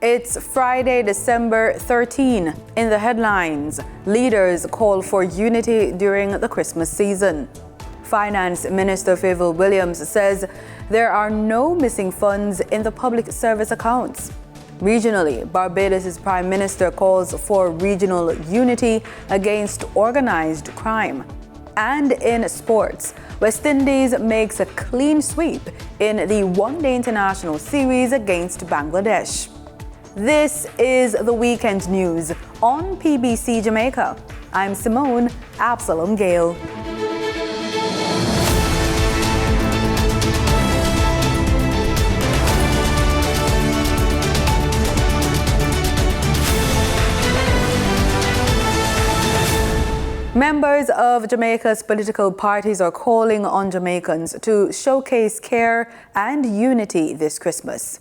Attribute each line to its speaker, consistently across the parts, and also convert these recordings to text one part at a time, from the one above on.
Speaker 1: It's Friday, December 13. In the headlines, leaders call for unity during the Christmas season. Finance Minister Favour Williams says there are no missing funds in the public service accounts. Regionally, Barbados' Prime Minister calls for regional unity against organized crime. And in sports, West Indies makes a clean sweep in the one-day international series against Bangladesh. This is the weekend news on PBC Jamaica. I'm Simone Absalom Gale. Members of Jamaica's political parties are calling on Jamaicans to showcase care and unity this Christmas.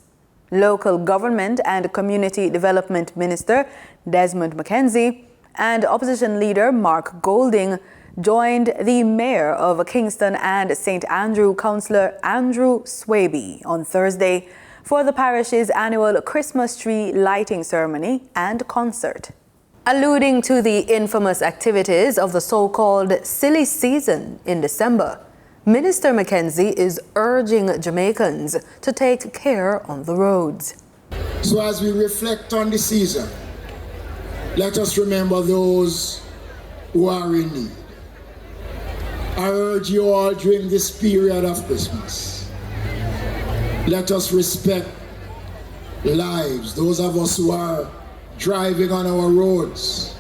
Speaker 1: Local Government and Community Development Minister Desmond McKenzie and opposition leader Mark Golding joined the Mayor of Kingston and St. Andrew, Councillor Andrew Swaby, on Thursday for the parish's annual Christmas tree lighting ceremony and concert. Alluding to the infamous activities of the so-called silly season in December, Minister McKenzie is urging Jamaicans to take care on the roads.
Speaker 2: So as we reflect on the season, let us remember those who are in need. I urge you all during this period of Christmas, let us respect lives, those of us who are driving on our roads.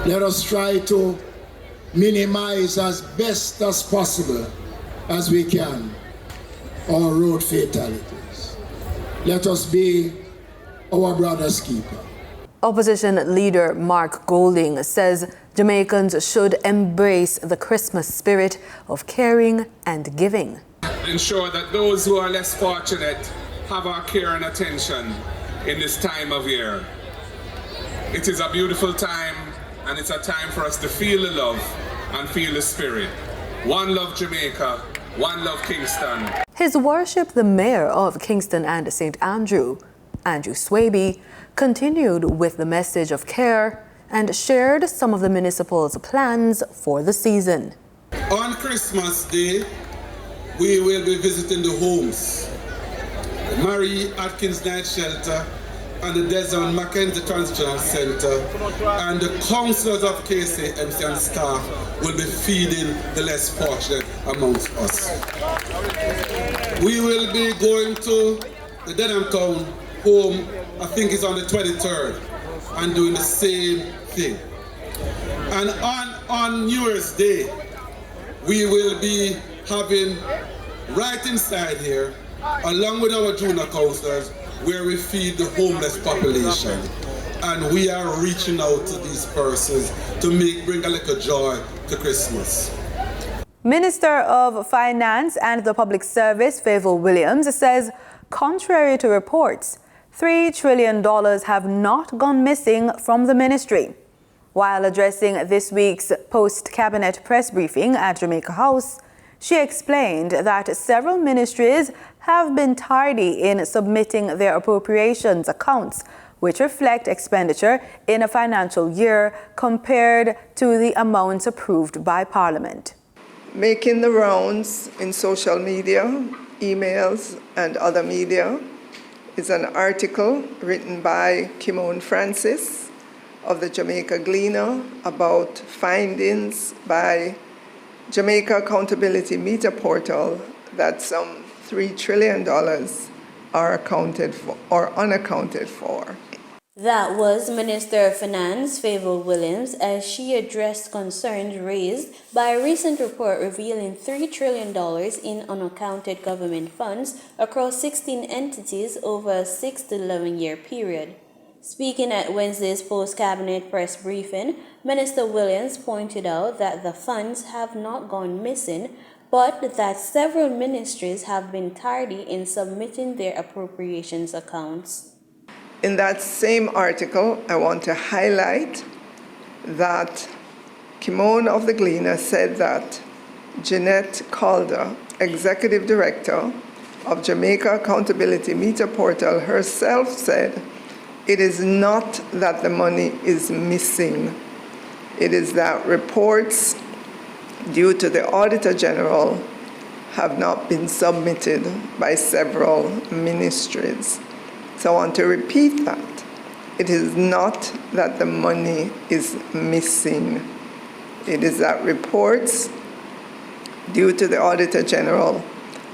Speaker 2: Let us try to minimize as best as possible as we can our road fatalities. Let us be our brother's keeper.
Speaker 1: Opposition leader Mark Golding says Jamaicans should embrace the Christmas spirit of caring and giving.
Speaker 3: Ensure that those who are less fortunate have our care and attention in this time of year. It is a beautiful time, and it's a time for us to feel the love and feel the spirit. One love Jamaica, one love Kingston.
Speaker 1: His Worship the Mayor of Kingston and St. Andrew, Andrew Swaby, continued with the message of care and shared some of the municipal's plans for the season.
Speaker 4: On Christmas Day, we will be visiting the homes. Mary Atkins Night Shelter and the Desmond Mackenzie Transitional Center, and the councillors of KCMC and staff will be feeding the less fortunate amongst us. We will be going to the Denham Town home, I think it's on the 23rd, and doing the same thing. And on New Year's Day, we will be having right inside here, along with our junior councillors, where we feed the homeless population. And we are reaching out to these persons to bring a little joy to Christmas.
Speaker 1: Minister of Finance and the Public Service, Favour Williams, says, contrary to reports, $3 trillion have not gone missing from the ministry. While addressing this week's post-cabinet press briefing at Jamaica House, she explained that several ministries have been tardy in submitting their appropriations accounts, which reflect expenditure in a financial year compared to the amounts approved by Parliament.
Speaker 5: Making the rounds in social media, emails, and other media is an article written by Kimon Francis of the Jamaica Gleaner about findings by Jamaica Accountability Meter Portal that some $3 trillion are accounted for or unaccounted for.
Speaker 6: That was Minister of Finance Favour Williams as she addressed concerns raised by a recent report revealing $3 trillion in unaccounted government funds across 16 entities over a 6 to 11-year period. Speaking at Wednesday's post-cabinet press briefing, Minister Williams pointed out that the funds have not gone missing, but that several ministries have been tardy in submitting their appropriations accounts.
Speaker 5: In that same article, I want to highlight that Kimon of the Gleaner said that Jeanette Calder, Executive Director, of Jamaica Accountability Meter Portal herself said, it is not that the money is missing. It is that reports due to the Auditor General have not been submitted by several ministries. So I want to repeat that. It is not that the money is missing. It is that reports due to the Auditor General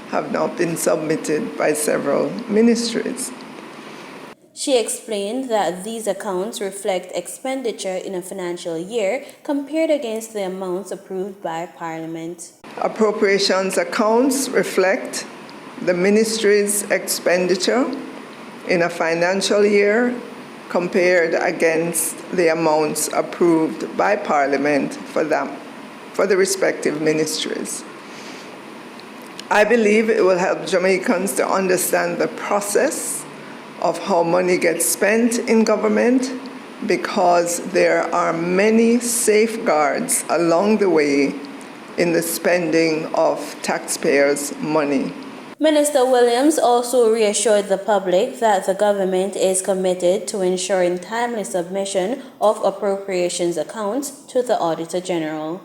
Speaker 5: have not been submitted by several ministries.
Speaker 6: She explained that these accounts reflect expenditure in a financial year compared against the amounts approved by Parliament.
Speaker 5: Appropriations accounts reflect the ministry's expenditure in a financial year compared against the amounts approved by Parliament for the respective ministries. I believe it will help Jamaicans to understand the process of how money gets spent in government, because there are many safeguards along the way in the spending of taxpayers' money.
Speaker 6: Minister Williams also reassured the public that the government is committed to ensuring timely submission of appropriations accounts to the Auditor General.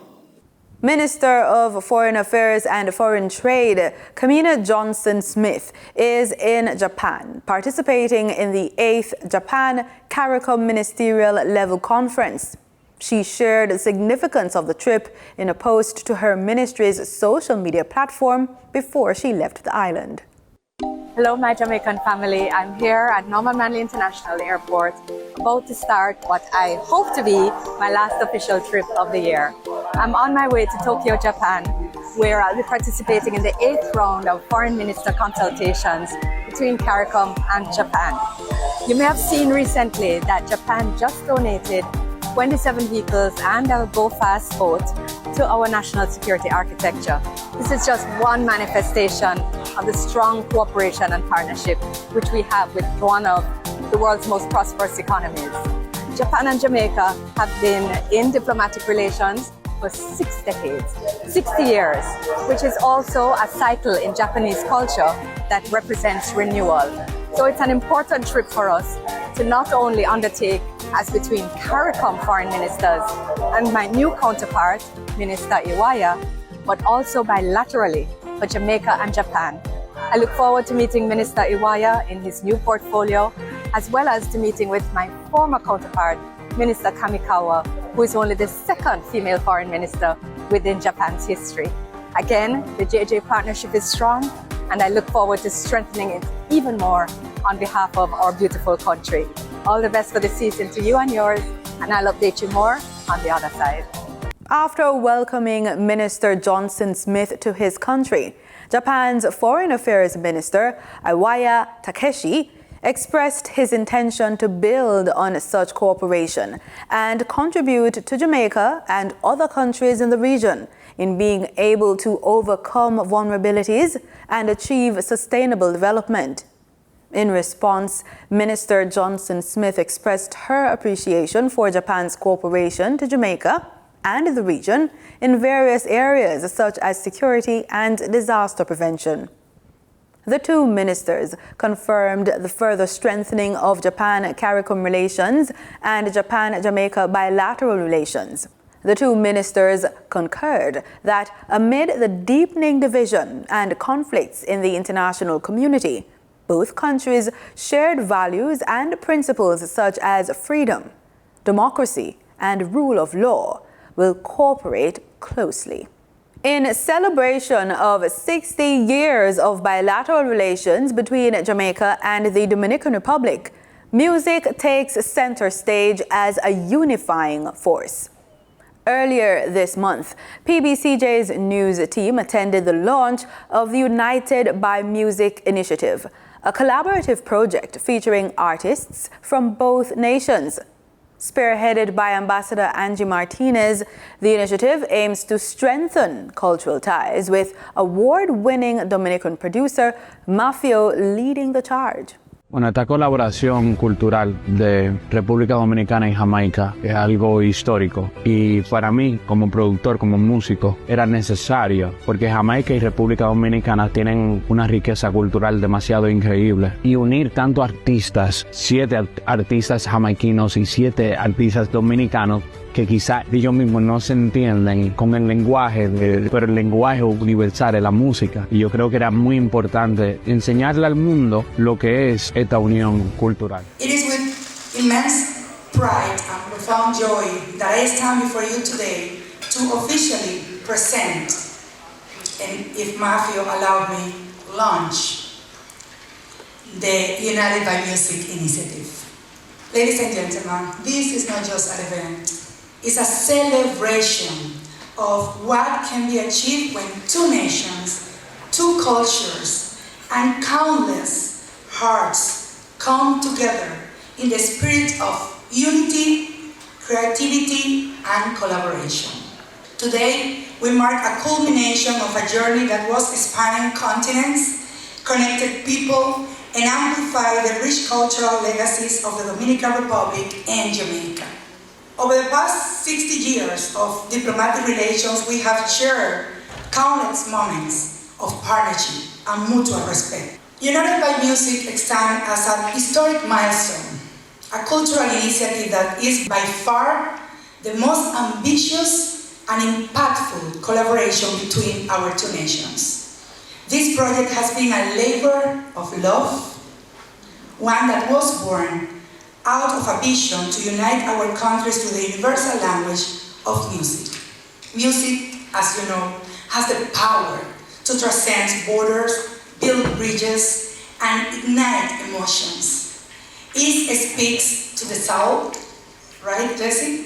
Speaker 1: Minister of Foreign Affairs and Foreign Trade, Kamina Johnson-Smith, is in Japan, participating in the 8th Japan-CARICOM Ministerial Level Conference. She shared the significance of the trip in a post to her ministry's social media platform before she left the island.
Speaker 7: Hello, my Jamaican family. I'm here at Norman Manley International Airport, about to start what I hope to be my last official trip of the year. I'm on my way to Tokyo, Japan, where I'll be participating in the 8th round of Foreign Minister consultations between CARICOM and Japan. You may have seen recently that Japan just donated 27 vehicles and a go-fast boat to our national security architecture. This is just one manifestation of the strong cooperation and partnership which we have with one of the world's most prosperous economies. Japan and Jamaica have been in diplomatic relations for 6 decades, 60 years, which is also a cycle in Japanese culture that represents renewal. So it's an important trip for us to not only undertake as between CARICOM foreign ministers and my new counterpart, Minister Iwaya, but also bilaterally for Jamaica and Japan. I look forward to meeting Minister Iwaya in his new portfolio, as well as to meeting with my former counterpart, Minister Kamikawa, who is only the 2nd female foreign minister within Japan's history. Again, the JJ partnership is strong, and I look forward to strengthening it even more on behalf of our beautiful country. All the best for the season to you and yours, and I'll update you more on the other side.
Speaker 1: After welcoming Minister Johnson-Smith to his country, Japan's Foreign Affairs Minister, Iwaya Takeshi, expressed his intention to build on such cooperation and contribute to Jamaica and other countries in the region in being able to overcome vulnerabilities and achieve sustainable development. In response, Minister Johnson-Smith expressed her appreciation for Japan's cooperation to Jamaica and the region in various areas such as security and disaster prevention. The two ministers confirmed the further strengthening of Japan-CARICOM relations and Japan-Jamaica bilateral relations. The two ministers concurred that amid the deepening division and conflicts in the international community, both countries shared values and principles such as freedom, democracy, and rule of law will cooperate closely. In celebration of 60 years of bilateral relations between Jamaica and the Dominican Republic, music takes center stage as a unifying force. Earlier this month, PBCJ's news team attended the launch of the United by Music initiative, a collaborative project featuring artists from both nations. Spearheaded by Ambassador Angie Martinez, the initiative aims to strengthen cultural ties with award-winning Dominican producer Mafio leading the charge.
Speaker 8: Bueno, esta colaboración cultural de República Dominicana y Jamaica es algo histórico y para mí, como productor, como músico, era necesario porque Jamaica y República Dominicana tienen una riqueza cultural demasiado increíble y unir tanto artistas, 7 artistas jamaiquinos y 7 artistas dominicanos que quizá ellos mismos no se entienden con el lenguaje, pero el lenguaje universal es la música. Y yo creo que era muy importante enseñarle al mundo lo que es esta unión cultural.
Speaker 9: It is with immense pride and profound joy that I stand before you today to officially present, and if Matthew allowed me, launch the United by Music initiative. Ladies and gentlemen, this is not just an event. It's a celebration of what can be achieved when 2 nations, 2 cultures, and countless hearts come together in the spirit of unity, creativity, and collaboration. Today, we mark a culmination of a journey that was spanning continents, connected people, and amplified the rich cultural legacies of the Dominican Republic and Jamaica. Over the past 60 years of diplomatic relations, we have shared countless moments of partnership and mutual respect. United by Music stands as an historic milestone, a cultural initiative that is by far the most ambitious and impactful collaboration between our 2 nations. This project has been a labor of love, one that was born out of a vision to unite our countries through the universal language of music. Music, as you know, has the power to transcend borders, build bridges, and ignite emotions. It speaks to the soul, right, Jesse?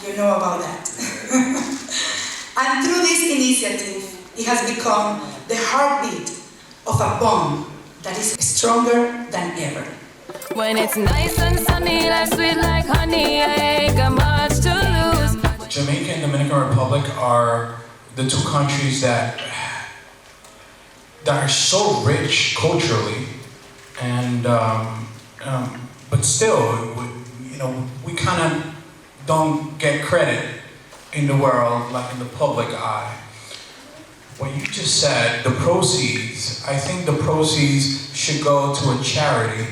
Speaker 9: You know about that. And through this initiative, it has become the heartbeat of a bond that is stronger than ever.
Speaker 10: When it's nice and sunny, life's sweet like honey, I ain't got much to lose.
Speaker 11: Jamaica and Dominican Republic are the 2 countries that are so rich culturally, and but still, we kind of don't get credit in the world, like in the public eye. What you just said, the proceeds, I think the proceeds should go to a charity,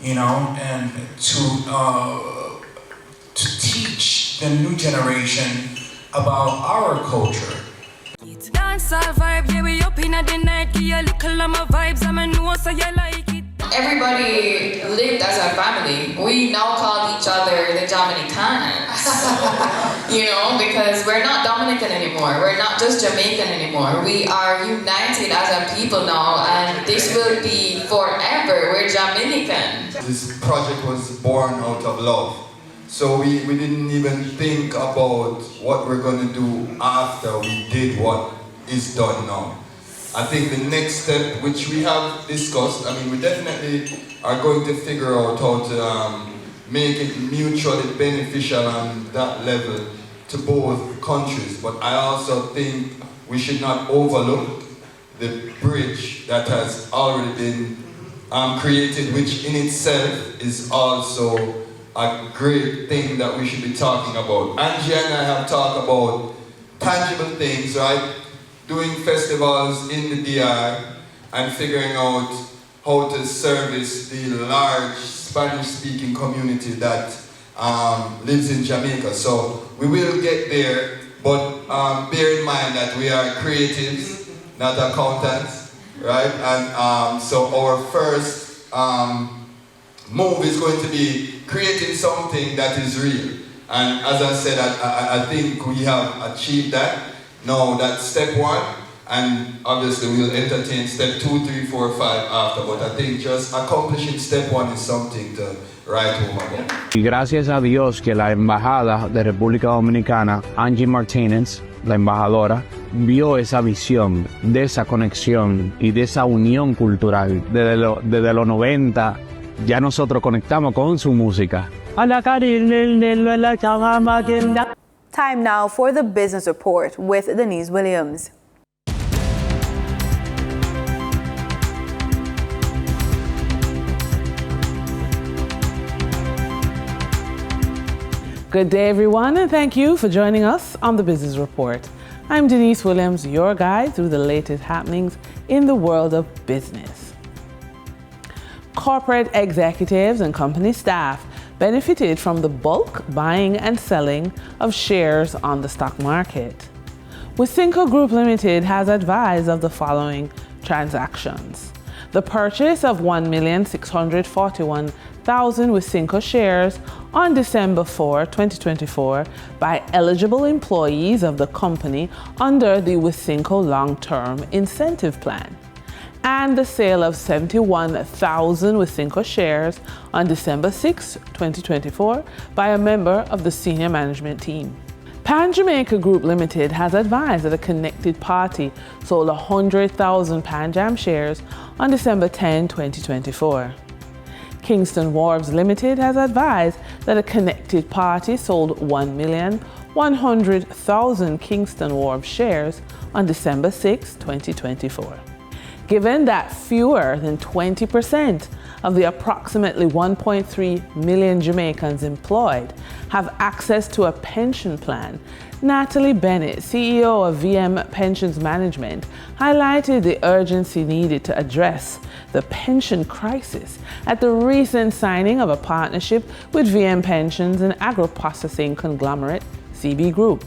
Speaker 11: and to teach the new generation about our culture.
Speaker 12: Everybody lived as a family. We now call each other the Dominicanas, because we're not Dominican anymore. We're not just Jamaican anymore. We are united as a people now, and this will be forever. We're Jamaican.
Speaker 13: This project was born out of love. So we didn't even think about what we're going to do after we did what is done now. I think the next step, which we have discussed, we definitely are going to figure out how to make it mutually beneficial on that level to both countries. But I also think we should not overlook the bridge that has already been created, which in itself is also a great thing that we should be talking about. Angie and I have talked about tangible things, right? Doing festivals in the DI and figuring out how to service the large Spanish-speaking community that lives in Jamaica. So we will get there, but bear in mind that we are creatives, not accountants, right? And so our first move is going to be creating something that is real. And as I said, I think we have achieved that. Now that's step 1, and obviously we'll entertain step 2, 3, 4, 5 after, but I think just accomplishing step 1 is something to write home about.
Speaker 8: Y gracias a Dios que la embajada de República Dominicana, Angie Martínez, la embajadora, vio esa visión de esa conexión y de esa unión cultural. Desde los 90 ya nosotros conectamos con su música.
Speaker 1: Time now for the Business Report with Denise Williams.
Speaker 14: Good day, everyone, and thank you for joining us on the Business Report. I'm Denise Williams, your guide through the latest happenings in the world of business. Corporate executives and company staff benefited from the bulk buying and selling of shares on the stock market. Wisynco Group Limited has advised of the following transactions. The purchase of 1,641,000 Wisynco shares on December 4, 2024 by eligible employees of the company under the Wisynco Long-Term Incentive Plan, and the sale of 71,000 Wisynco shares on December 6, 2024 by a member of the senior management team. Pan-Jamaica Group Limited has advised that a connected party sold 100,000 Pan-Jam shares on December 10, 2024. Kingston Wharves Limited has advised that a connected party sold 1,100,000 Kingston Wharves shares on December 6, 2024. Given that fewer than 20% of the approximately 1.3 million Jamaicans employed have access to a pension plan, Natalie Bennett, CEO of VM Pensions Management, highlighted the urgency needed to address the pension crisis at the recent signing of a partnership with VM Pensions and agro-processing conglomerate CB Group.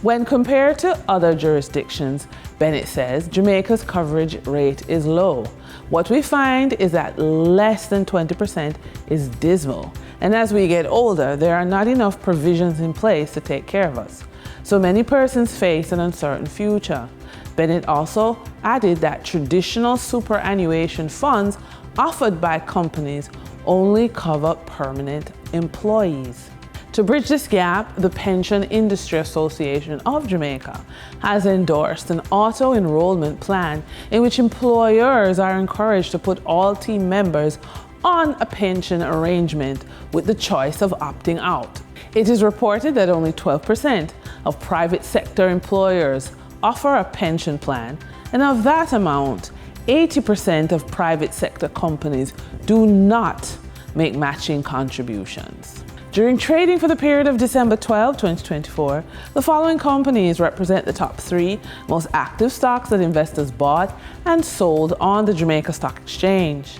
Speaker 14: When compared to other jurisdictions, Bennett says Jamaica's coverage rate is low. What we find is that less than 20% is dismal, and as we get older, there are not enough provisions in place to take care of us. So many persons face an uncertain future. Bennett also added that traditional superannuation funds offered by companies only cover permanent employees. To bridge this gap, the Pension Industry Association of Jamaica has endorsed an auto-enrollment plan in which employers are encouraged to put all team members on a pension arrangement with the choice of opting out. It is reported that only 12% of private sector employers offer a pension plan, and of that amount, 80% of private sector companies do not make matching contributions. During trading for the period of December 12, 2024, the following companies represent the top 3 most active stocks that investors bought and sold on the Jamaica Stock Exchange.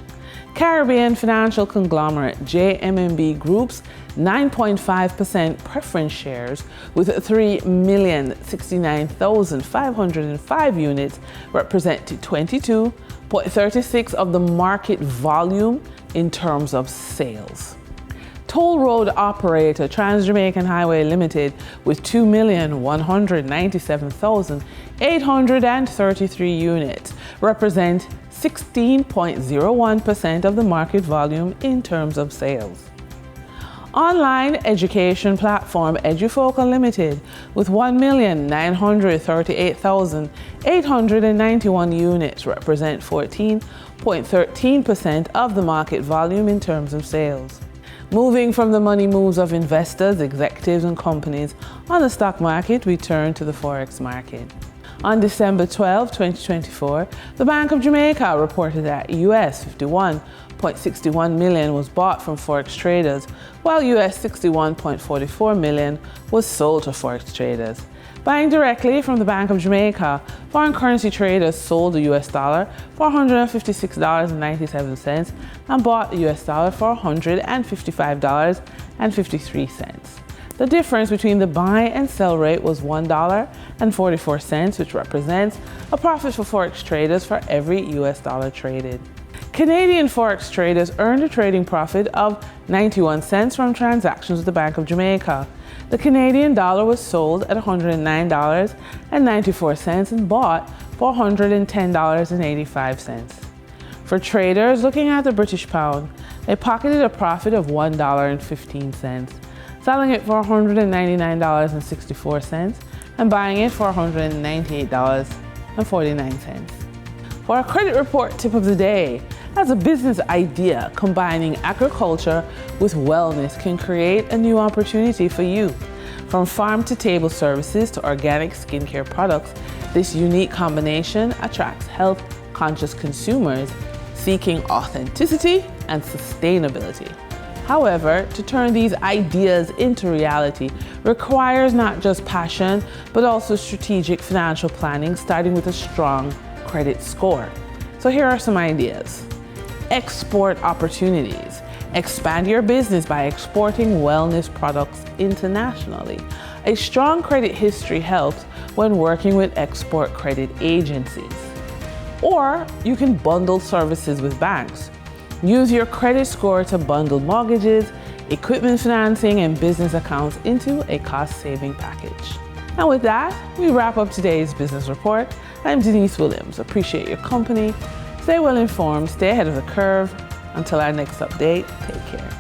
Speaker 14: Caribbean financial conglomerate JMMB Group's 9.5% preference shares with 3,069,505 units represented 22.36% of the market volume in terms of sales. Toll road operator Trans-Jamaican Highway Limited with 2,197,833 units represent 16.01% of the market volume in terms of sales. Online education platform Edufocal Limited with 1,938,891 units represent 14.13% of the market volume in terms of sales. Moving from the money moves of investors, executives, and companies on the stock market, we turn to the Forex market. On December 12, 2024, the Bank of Jamaica reported that US $51.61 million was bought from Forex traders, while US $61.44 million was sold to Forex traders. Buying directly from the Bank of Jamaica, foreign currency traders sold the US dollar for $156.97 and bought the US dollar for $155.53. The difference between the buy and sell rate was $1.44, which represents a profit for Forex traders for every US dollar traded. Canadian Forex traders earned a trading profit of 91 cents from transactions with the Bank of Jamaica. The Canadian dollar was sold at $109.94 and bought for $110.85. For traders looking at the British pound, they pocketed a profit of $1.15, selling it for $199.64 and buying it for $198.49. For our credit report tip of the day, as a business idea, combining agriculture with wellness can create a new opportunity for you. From farm-to-table services to organic skincare products, this unique combination attracts health-conscious consumers seeking authenticity and sustainability. However, to turn these ideas into reality requires not just passion, but also strategic financial planning, starting with a strong credit score. So here are some ideas. Export opportunities. Expand your business by exporting wellness products internationally. A strong credit history helps when working with export credit agencies. Or you can bundle services with banks. Use your credit score to bundle mortgages, equipment financing, and business accounts into a cost-saving package. And with that, we wrap up today's business report. I'm Denise Williams. Appreciate your company. Stay well informed, stay ahead of the curve. Until our next update, take care.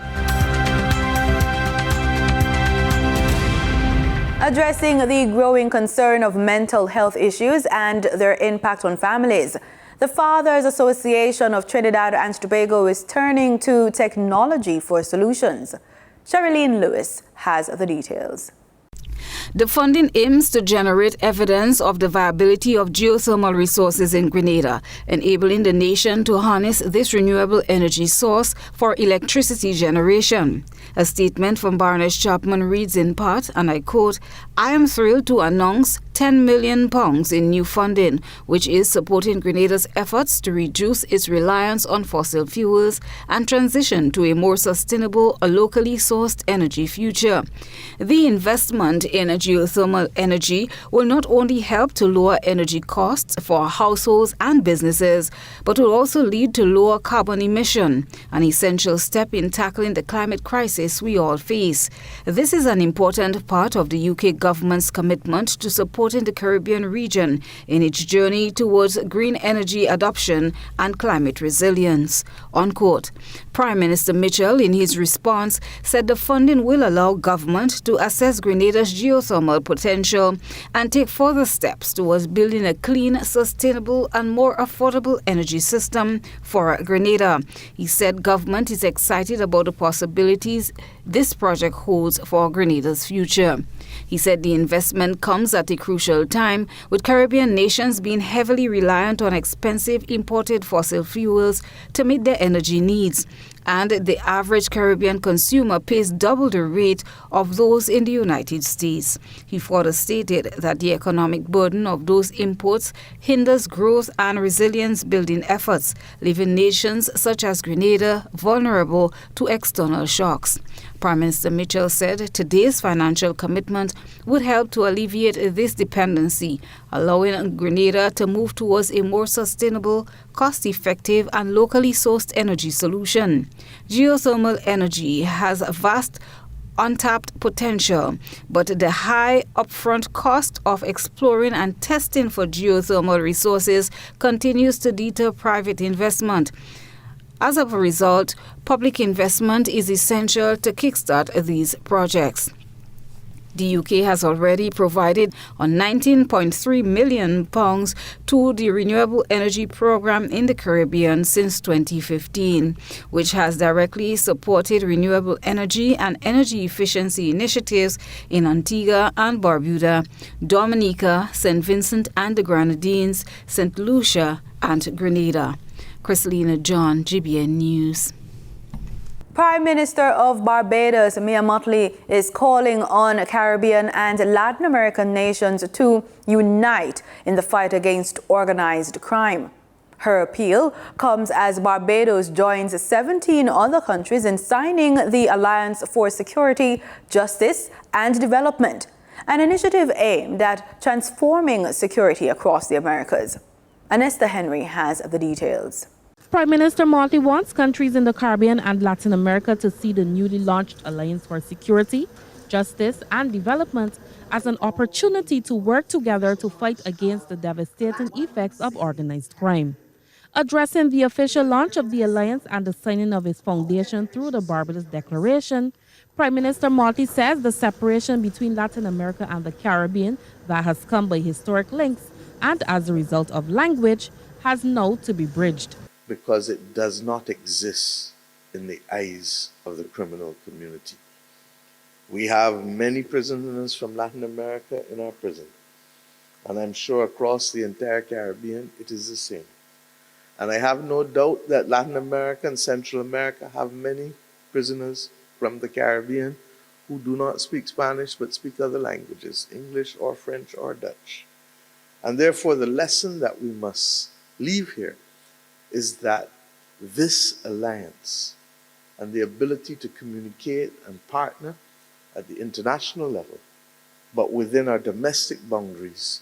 Speaker 1: Addressing the growing concern of mental health issues and their impact on families, the Fathers Association of Trinidad and Tobago is turning to technology for solutions. Sherilyn Lewis has the details.
Speaker 15: The funding aims to generate evidence of the viability of geothermal resources in Grenada, enabling the nation to harness this renewable energy source for electricity generation. A statement from Baroness Chapman reads in part, and I quote, "I am thrilled to announce £10 million in new funding, which is supporting Grenada's efforts to reduce its reliance on fossil fuels and transition to a more sustainable, locally sourced energy future. The investment in geothermal energy will not only help to lower energy costs for households and businesses, but will also lead to lower carbon emission, an essential step in tackling the climate crisis we all face. This is an important part of the UK government's commitment to supporting the Caribbean region in its journey towards green energy adoption and climate resilience." Unquote. Prime Minister Mitchell, in his response, said the funding will allow government to assess Grenada's geothermal potential and take further steps towards building a clean, sustainable and more affordable energy system for Grenada. He said government is excited about the possibilities this project holds for Grenada's future. He said the investment comes at a crucial time, with Caribbean nations being heavily reliant on expensive imported fossil fuels to meet their energy needs. And the average Caribbean consumer pays double the rate of those in the United States. He further stated that the economic burden of those imports hinders growth and resilience building efforts, leaving nations such as Grenada vulnerable to external shocks. Prime Minister Mitchell said today's financial commitment would help to alleviate this dependency, allowing Grenada to move towards a more sustainable, cost-effective and locally sourced energy solution. Geothermal energy has a vast untapped potential, but the high upfront cost of exploring and testing for geothermal resources continues to deter private investment. As a result, public investment is essential to kickstart these projects. The UK has already provided £19.3 million to the Renewable Energy Programme in the Caribbean since 2015, which has directly supported renewable energy and energy efficiency initiatives in Antigua and Barbuda, Dominica, St. Vincent and the Grenadines, St. Lucia and Grenada. Christelina John, GBN News.
Speaker 1: Prime Minister of Barbados, Mia Mottley, is calling on Caribbean and Latin American nations to unite in the fight against organized crime. Her appeal comes as Barbados joins 17 other countries in signing the Alliance for Security, Justice and Development, an initiative aimed at transforming security across the Americas. Anesta Henry has the details.
Speaker 16: Prime Minister Mottley wants countries in the Caribbean and Latin America to see the newly launched Alliance for Security, Justice and Development as an opportunity to work together to fight against the devastating effects of organized crime. Addressing the official launch of the Alliance and the signing of its foundation through the Barbados Declaration, Prime Minister Mottley says the separation between Latin America and the Caribbean that has come by historic links and as a result of language has now to be bridged.
Speaker 17: Because it does not exist in the eyes of the criminal community. We have many prisoners from Latin America in our prison, and I'm sure across the entire Caribbean it is the same. And I have no doubt that Latin America and Central America have many prisoners from the Caribbean who do not speak Spanish but speak other languages, English or French or Dutch. And therefore, the lesson that we must leave here is that this alliance and the ability to communicate and partner at the international level, but within our domestic boundaries,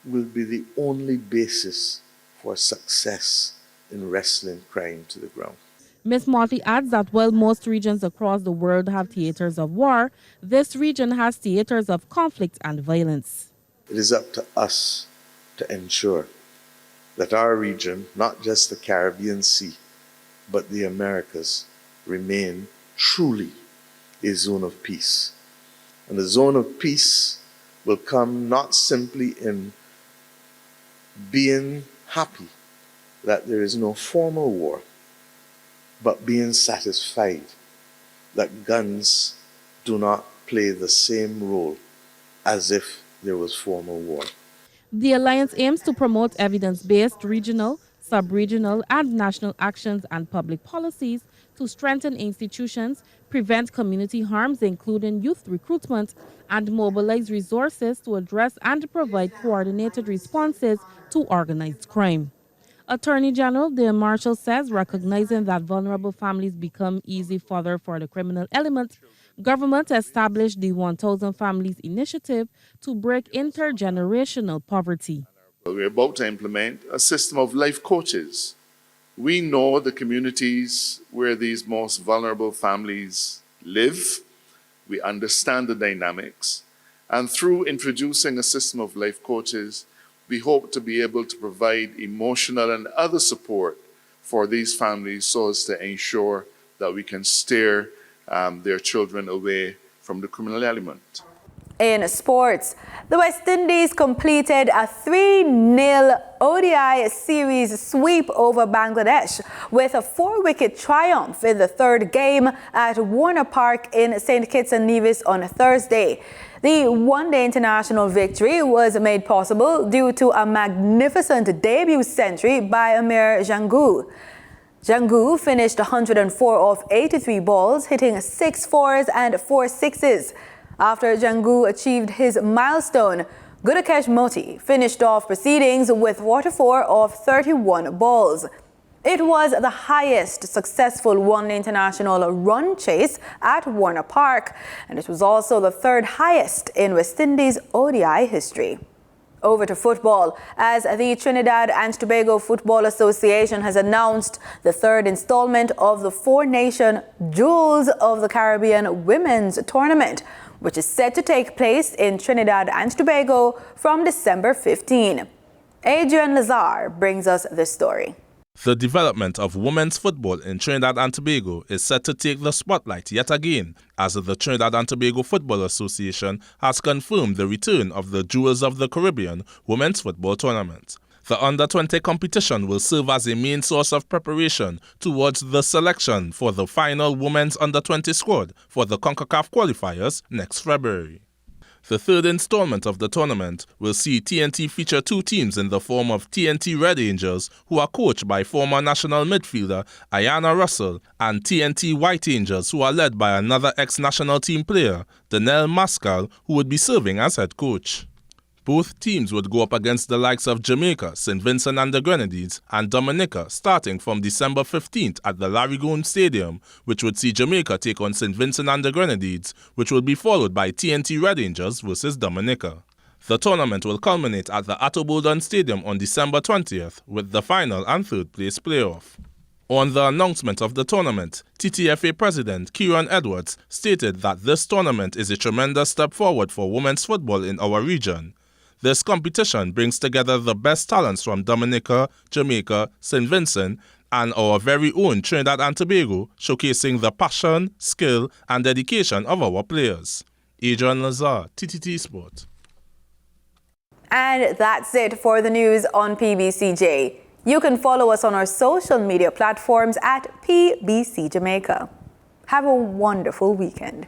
Speaker 17: will be the only basis for success in wrestling crime to the ground.
Speaker 16: Ms. Motley adds that while most regions across the world have theaters of war, this region has theaters of conflict and violence.
Speaker 17: It is up to us to ensure that our region, not just the Caribbean Sea, but the Americas, remain truly a zone of peace. And the zone of peace will come not simply in being happy that there is no formal war, but being satisfied that guns do not play the same role as if there was formal war.
Speaker 16: The alliance aims to promote evidence-based regional, sub-regional, and national actions and public policies to strengthen institutions, prevent community harms, including youth recruitment, and mobilize resources to address and provide coordinated responses to organized crime. Attorney General Dale Marshall says, recognizing that vulnerable families become easy fodder for the criminal element, government established the 1,000 Families Initiative to break intergenerational poverty.
Speaker 18: We're about to implement a system of life coaches. We know the communities where these most vulnerable families live. We understand the dynamics. And through introducing a system of life coaches, we hope to be able to provide emotional and other support for these families so as to ensure that we can steer their children away from the criminal element.
Speaker 1: In sports, the West Indies completed a 3-0 ODI series sweep over Bangladesh with a 4-wicket triumph in the third game at Warner Park in St. Kitts and Nevis on Thursday. The one-day international victory was made possible due to a magnificent debut century by Amir Jangu. Jangu finished 104 off 83 balls, hitting 6 fours and 4 sixes. After Jangu achieved his milestone, Gudakesh Moti finished off proceedings with 44 off 31 balls. It was the highest successful one-day international run chase at Warner Park, and it was also the third highest in West Indies ODI history. Over to football, as the Trinidad and Tobago Football Association has announced the third installment of the Four-Nation Jewels of the Caribbean Women's Tournament, which is set to take place in Trinidad and Tobago from December 15. Adrian Lazar brings us this story.
Speaker 19: The development of women's football in Trinidad and Tobago is set to take the spotlight yet again, as the Trinidad and Tobago Football Association has confirmed the return of the Jewels of the Caribbean Women's Football Tournament. The Under-20 competition will serve as a main source of preparation towards the selection for the final Women's Under-20 squad for the CONCACAF qualifiers next February. The third installment of the tournament will see TNT feature 2 teams in the form of TNT Red Angels, who are coached by former national midfielder Ayana Russell, and TNT White Angels, who are led by another ex-national team player, Danelle Mascal, who would be serving as head coach. Both teams would go up against the likes of Jamaica, St. Vincent and the Grenadines, and Dominica, starting from December 15th at the Larry Goon Stadium, which would see Jamaica take on St. Vincent and the Grenadines, which will be followed by TNT Red Angels versus Dominica. The tournament will culminate at the Atto Boldon Stadium on December 20th, with the final and third place playoff. On the announcement of the tournament, TTFA President Kieran Edwards stated that this tournament is a tremendous step forward for women's football in our region. This competition brings together the best talents from Dominica, Jamaica, St. Vincent, and our very own Trinidad and Tobago, showcasing the passion, skill, and dedication of our players. Adrian Lazar, TTT Sport.
Speaker 1: And that's it for the news on PBCJ. You can follow us on our social media platforms at PBCJamaica. Have a wonderful weekend.